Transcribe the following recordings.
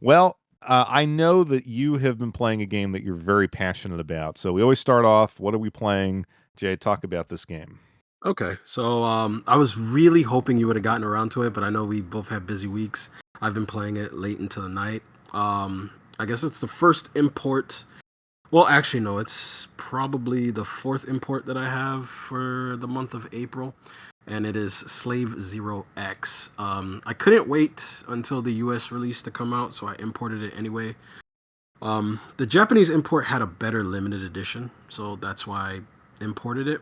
Well, I know that you have been playing a game that you're very passionate about. So we always start off, what are we playing? Jay, talk about this game. Okay, so I was really hoping you would have gotten around to it, but I know we both had busy weeks. I've been playing it late into the night. Um, I guess it's the first import. Well, actually, no, it's probably the fourth import that I have for the month of April, and it is Slave Zero X. I couldn't wait until the U.S. release to come out, so I imported it anyway. The Japanese import had a better limited edition, so that's why I imported it.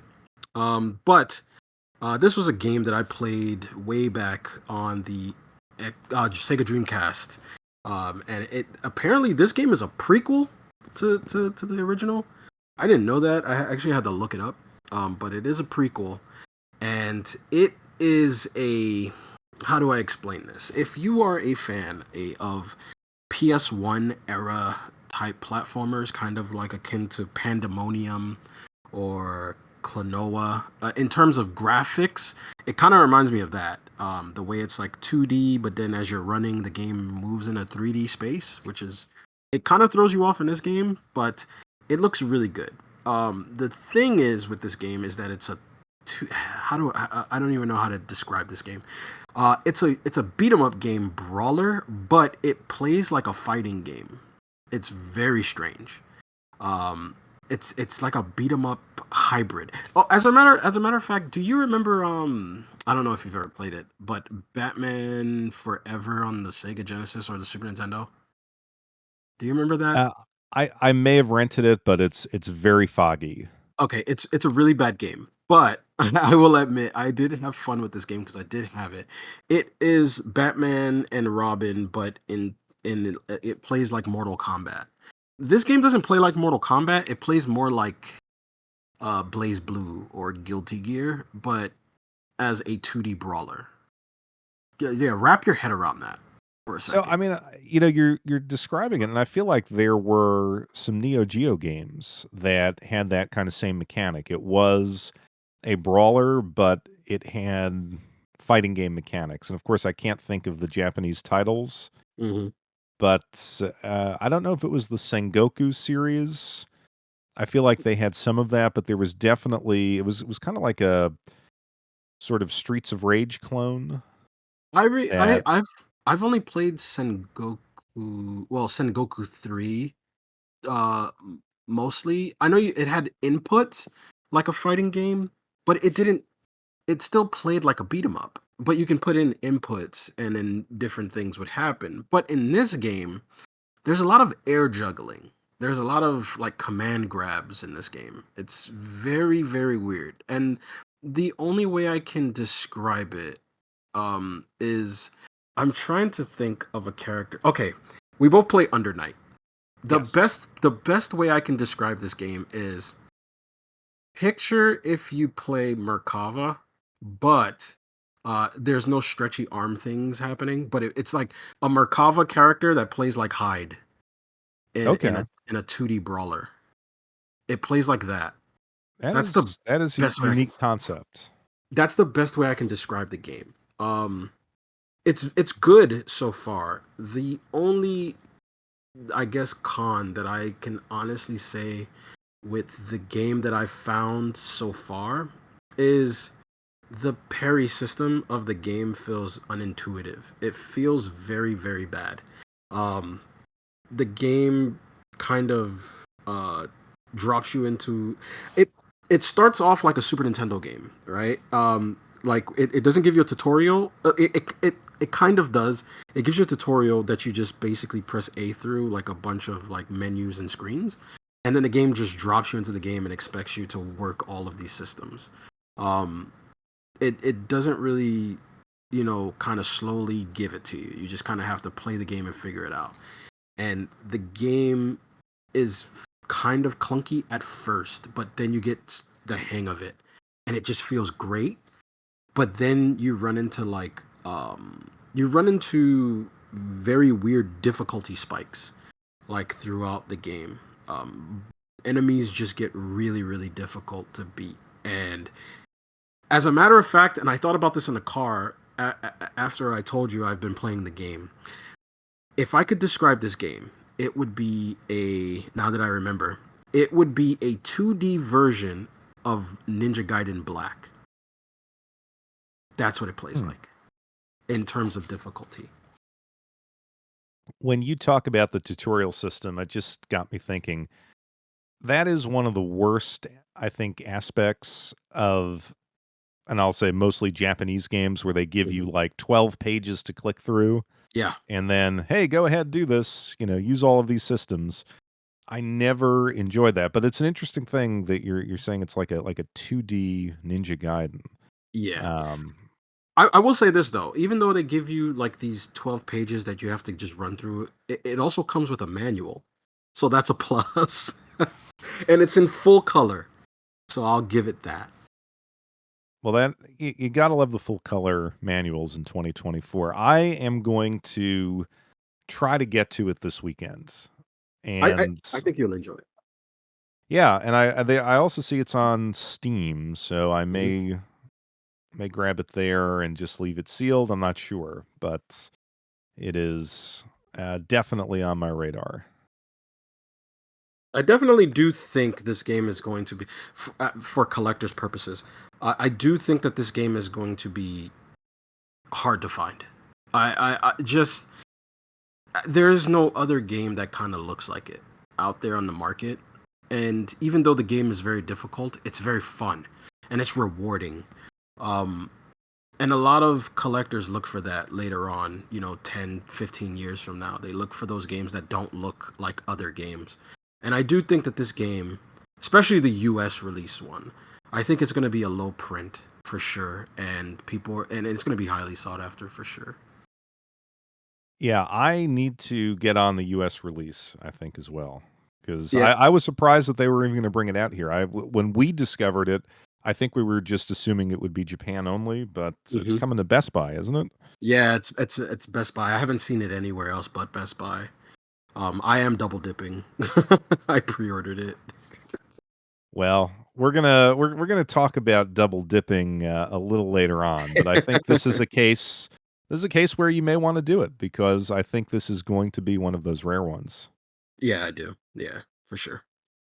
But this was a game that I played way back on the Sega Dreamcast, and it apparently this game is a prequel to the original. I didn't know that. I actually had to look it up, but it is a prequel, and it is a how do I explain this? If you are a fan of PS1 era type platformers, kind of like akin to Pandemonium or Klonoa. In terms of graphics, it kind of reminds me of that. The way it's like 2D, but then as you're running, the game moves in a 3D space, which is it kind of throws you off in this game, but it looks really good. The thing is with this game is that it's a how do I don't even know how to describe this game. It's a beat 'em up game brawler, but it plays like a fighting game. It's very strange. Um, it's like a beat 'em up hybrid. Oh, as a matter of fact, do you remember? I don't know if you've ever played it, but Batman Forever on the Sega Genesis or the Super Nintendo. Do you remember that? Uh, I may have rented it, but it's very foggy. Okay, it's a really bad game, but I will admit I did have fun with this game because I did have it. It is Batman and Robin, but it plays like Mortal Kombat. This game doesn't play like Mortal Kombat. It plays more like Blaze Blue or Guilty Gear, but as a 2D brawler. Yeah, yeah, wrap your head around that for a So second. I mean, you're describing it, and I feel like there were some Neo Geo games that had that kind of same mechanic. It was a brawler, but it had fighting game mechanics. And of course, I can't think of the Japanese titles, Hmm. but I don't know if it was the Sengoku series. I feel like they had some of that, but there was definitely it was kind of like a sort of Streets of Rage clone that I've only played Sengoku, well, Sengoku 3 mostly. I know it had inputs like a fighting game, but it still played like a beat 'em up. But you can put in inputs and then different things would happen. But in this game, there's a lot of air juggling. There's a lot of like command grabs in this game. It's very, very weird. And the only way I can describe it is I'm trying to think of a character. Okay, we both play Under Night. The yes. best way I can describe this game is picture if you play Merkava, but there's no stretchy arm things happening, but it's like a Merkava character that plays like Hyde Okay. in a 2D brawler. It plays like that. That That's the is that is a best way I can, unique concept. that's the best way I can describe the game. It's good so far. The only I guess con that I can honestly say with the game that I've found so far is the parry system of the game feels unintuitive. It feels very, very bad. Um, the game kind of drops you into it. It starts off like a Super Nintendo game, right? Like it doesn't give you a tutorial. It kind of does. It gives you a tutorial that you just basically press A through like a bunch of like menus and screens, and then the game just drops you into the game and expects you to work all of these systems. Um, it doesn't really, kind of slowly give it to you. You just kind of have to play the game and figure it out. And the game is kind of clunky at first, but then you get the hang of it, and it just feels great. But then you run into very weird difficulty spikes like throughout the game. Um, Enemies just get really, really difficult to beat, and as a matter of fact, and I thought about this in the car after I told you I've been playing the game. If I could describe this game, it would be a now that I remember, it would be a 2D version of Ninja Gaiden Black. That's what it plays Hmm. like in terms of difficulty. When you talk about the tutorial system, it just got me thinking. That is one of the worst, I think, aspects of, and I'll say mostly Japanese games where they give you Mhm. like 12 pages to click through Yeah, and then, hey, go ahead, do this, use all of these systems. I never enjoyed that, but it's an interesting thing that you're saying it's like a 2D Ninja Gaiden. yeah. Um, I will say this though, even though they give you like these 12 pages that you have to just run through, it also comes with a manual. So that's a plus. And it's in full color. So I'll give it that. well, that you gotta love the full color manuals in 2024. I am going to try to get to it this weekend. I I, And I think you'll enjoy it. yeah, and I also see it's on Steam, so I Mhm. may grab it there and just leave it sealed. I'm not sure, but it is definitely on my radar. I definitely do think this game is going to be for collectors purposes. I do think that this game is going to be hard to find. I just there is no other game that kind of looks like it out there on the market. And even though the game is very difficult, it's very fun and it's rewarding. Um, and a lot of collectors look for that later on, 10, 15 years from now. They look for those games that don't look like other games. And I do think that this game, especially the US release one, I think it's going to be a low print for sure. And it's going to be highly sought after for sure. Yeah, I need to get on the US release, I think, as well, because Yeah. I was surprised that they were even gonna bring it out here. When we discovered it, I think we were just assuming it would be Japan only, but it's hmm coming to Best Buy, isn't it? Yeah, it's Best Buy. I haven't seen it anywhere else but Best Buy. I am double dipping. I pre-ordered it. Well, we're gonna talk about double dipping, a little later on, but I think this is a case where you may wanna do it because I think this is going to be one of those rare ones. Yeah, I do. Yeah, for sure.